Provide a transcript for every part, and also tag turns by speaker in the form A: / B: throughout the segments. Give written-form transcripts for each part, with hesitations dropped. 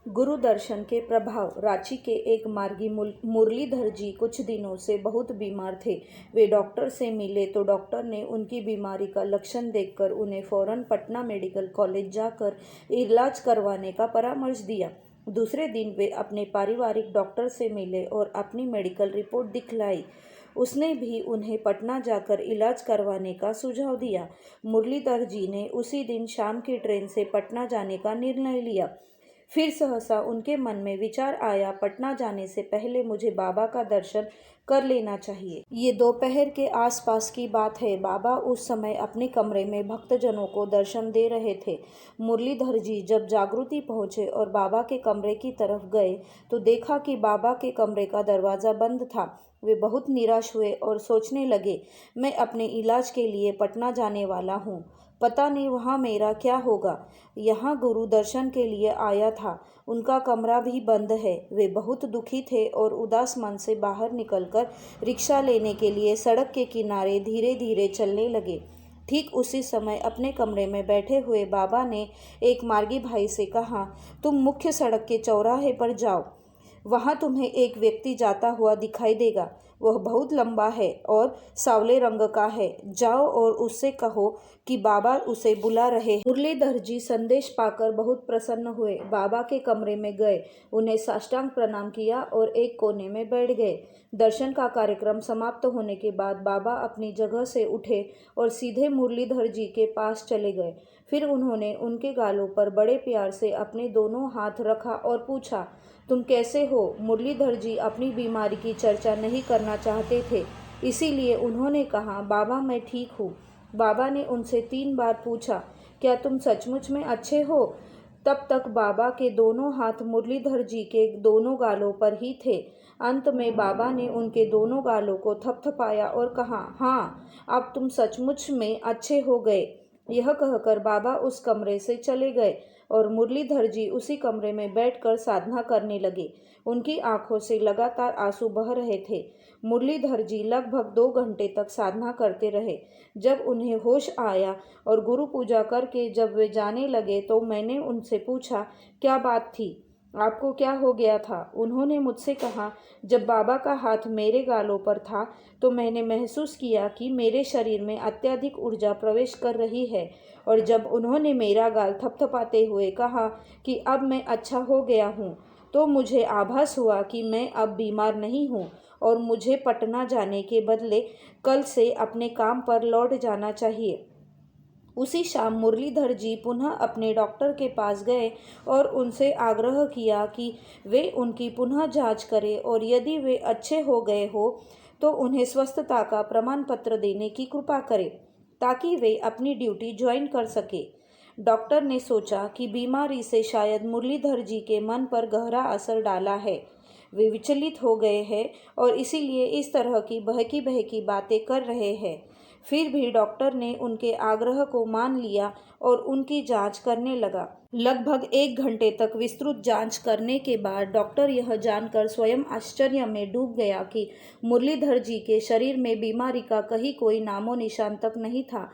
A: गुरु दर्शन के प्रभाव। रांची के एक मार्गी मुरलीधर जी कुछ दिनों से बहुत बीमार थे। वे डॉक्टर से मिले तो डॉक्टर ने उनकी बीमारी का लक्षण देखकर उन्हें फौरन पटना मेडिकल कॉलेज जाकर इलाज करवाने का परामर्श दिया। दूसरे दिन वे अपने पारिवारिक डॉक्टर से मिले और अपनी मेडिकल रिपोर्ट दिखलाई। उसने भी उन्हें पटना जाकर इलाज करवाने का सुझाव दिया। मुरलीधर जी ने उसी दिन शाम की ट्रेन से पटना जाने का निर्णय लिया। फिर सहसा उनके मन में विचार आया, पटना जाने से पहले मुझे बाबा का दर्शन कर लेना चाहिए। ये दोपहर के आसपास की बात है। बाबा उस समय अपने कमरे में भक्तजनों को दर्शन दे रहे थे। मुरलीधर जी जब जागृति पहुंचे और बाबा के कमरे की तरफ गए तो देखा कि बाबा के कमरे का दरवाज़ा बंद था। वे बहुत निराश हुए और सोचने लगे, मैं अपने इलाज के लिए पटना जाने वाला हूँ, पता नहीं वहाँ मेरा क्या होगा। यहाँ गुरु दर्शन के लिए आया था, उनका कमरा भी बंद है। वे बहुत दुखी थे और उदास मन से बाहर निकलकर रिक्शा लेने के लिए सड़क के किनारे धीरे धीरे चलने लगे। ठीक उसी समय अपने कमरे में बैठे हुए बाबा ने एक मार्गी भाई से कहा, तुम मुख्य सड़क के चौराहे पर जाओ, वहाँ तुम्हें एक व्यक्ति जाता हुआ दिखाई देगा। वह बहुत लंबा है और सांवले रंग का है। जाओ और उससे कहो कि बाबा उसे बुला रहे हैं। मुरलीधर जी संदेश पाकर बहुत प्रसन्न हुए। बाबा के कमरे में गए, उन्हें साष्टांग प्रणाम किया और एक कोने में बैठ गए। दर्शन का कार्यक्रम समाप्त होने के बाद बाबा अपनी जगह से उठे और सीधे मुरलीधर जी के पास चले गए। फिर उन्होंने उनके गालों पर बड़े प्यार से अपने दोनों हाथ रखा और पूछा, तुम कैसे हो? मुरलीधर जी अपनी बीमारी की चर्चा नहीं करना चाहते थे, इसीलिए उन्होंने कहा, बाबा मैं ठीक हूँ। बाबा ने उनसे 3 बार पूछा, क्या तुम सचमुच में अच्छे हो? तब तक बाबा के दोनों हाथ मुरलीधर जी के दोनों गालों पर ही थे। अंत में बाबा ने उनके दोनों गालों को थपथपाया और कहा, हाँ, अब तुम सचमुच में अच्छे हो गए। यह कहकर बाबा उस कमरे से चले गए और मुरलीधर जी उसी कमरे में बैठकर साधना करने लगे। उनकी आंखों से लगातार आंसू बह रहे थे। मुरलीधर जी लगभग 2 घंटे तक साधना करते रहे। जब उन्हें होश आया और गुरु पूजा करके जब वे जाने लगे तो मैंने उनसे पूछा, क्या बात थी? आपको क्या हो गया था? उन्होंने मुझसे कहा, जब बाबा का हाथ मेरे गालों पर था तो मैंने महसूस किया कि मेरे शरीर में अत्यधिक ऊर्जा प्रवेश कर रही है। और जब उन्होंने मेरा गाल थपथपाते हुए कहा कि अब मैं अच्छा हो गया हूँ, तो मुझे आभास हुआ कि मैं अब बीमार नहीं हूँ और मुझे पटना जाने के बदले कल से अपने काम पर लौट जाना चाहिए। उसी शाम मुरलीधर जी पुनः अपने डॉक्टर के पास गए और उनसे आग्रह किया कि वे उनकी पुनः जांच करें और यदि वे अच्छे हो गए हो तो उन्हें स्वस्थता का प्रमाण पत्र देने की कृपा करें ताकि वे अपनी ड्यूटी ज्वाइन कर सके। डॉक्टर ने सोचा कि बीमारी से शायद मुरलीधर जी के मन पर गहरा असर डाला है। वे विचलित हो गए हैं और इसीलिए इस तरह की बहकी बहकी बातें कर रहे हैं। फिर भी डॉक्टर ने उनके आग्रह को मान लिया और उनकी जांच करने लगा। लगभग 1 घंटे तक विस्तृत जांच करने के बाद डॉक्टर यह जानकर स्वयं आश्चर्य में डूब गया कि मुरलीधर जी के शरीर में बीमारी का कहीं कोई नामो निशान तक नहीं था।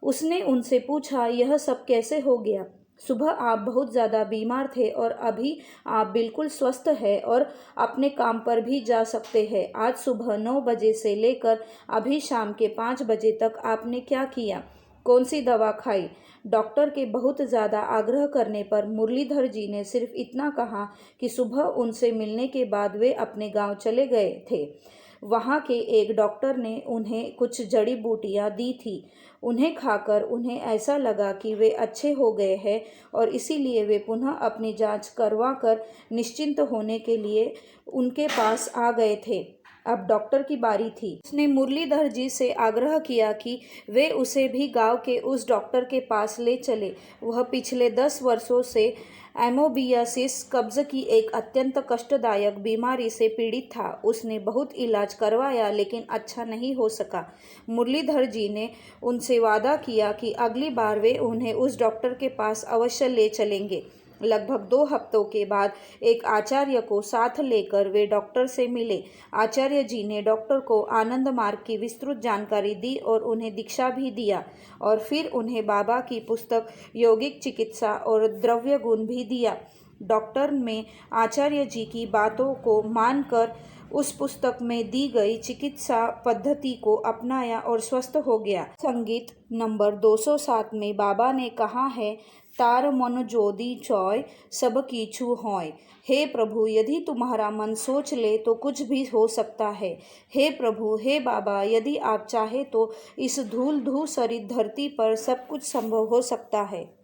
A: उसने उनसे पूछा, यह सब कैसे हो गया? सुबह आप बहुत ज़्यादा बीमार थे और अभी आप बिल्कुल स्वस्थ हैं और अपने काम पर भी जा सकते हैं। आज सुबह 9 बजे से लेकर अभी शाम के 5 बजे तक आपने क्या किया? कौन सी दवा खाई? डॉक्टर के बहुत ज़्यादा आग्रह करने पर मुरलीधर जी ने सिर्फ इतना कहा कि सुबह उनसे मिलने के बाद वे अपने गांव चले गए थे। वहाँ के एक डॉक्टर ने उन्हें कुछ जड़ी बूटियाँ दी थी। उन्हें खाकर उन्हें ऐसा लगा कि वे अच्छे हो गए हैं और इसीलिए वे पुनः अपनी जांच करवाकर निश्चिंत होने के लिए उनके पास आ गए थे। अब डॉक्टर की बारी थी। उसने मुरलीधर जी से आग्रह किया कि वे उसे भी गांव के उस डॉक्टर के पास ले चले। वह पिछले 10 वर्षों से एमोबियासिस कब्ज की एक अत्यंत कष्टदायक बीमारी से पीड़ित था। उसने बहुत इलाज करवाया लेकिन अच्छा नहीं हो सका। मुरलीधर जी ने उनसे वादा किया कि अगली बार वे उन्हें उस डॉक्टर के पास अवश्य ले चलेंगे। लगभग 2 हफ्तों के बाद एक आचार्य को साथ लेकर वे डॉक्टर से मिले। आचार्य जी ने डॉक्टर को आनंद मार्ग की विस्तृत जानकारी दी और उन्हें दीक्षा भी दिया और फिर उन्हें बाबा की पुस्तक यौगिक चिकित्सा और द्रव्य गुण भी दिया। डॉक्टर में आचार्य जी की बातों को मानकर उस पुस्तक में दी गई चिकित्सा पद्धति को अपनाया और स्वस्थ हो गया। संगीत नंबर 207 में बाबा ने कहा है, तार मन जोदी चौय सब कीछू होय। हे प्रभु, यदि तुम्हारा मन सोच ले तो कुछ भी हो सकता है। हे प्रभु, हे बाबा, यदि आप चाहे तो इस धूल धूसरित धरती पर सब कुछ संभव हो सकता है।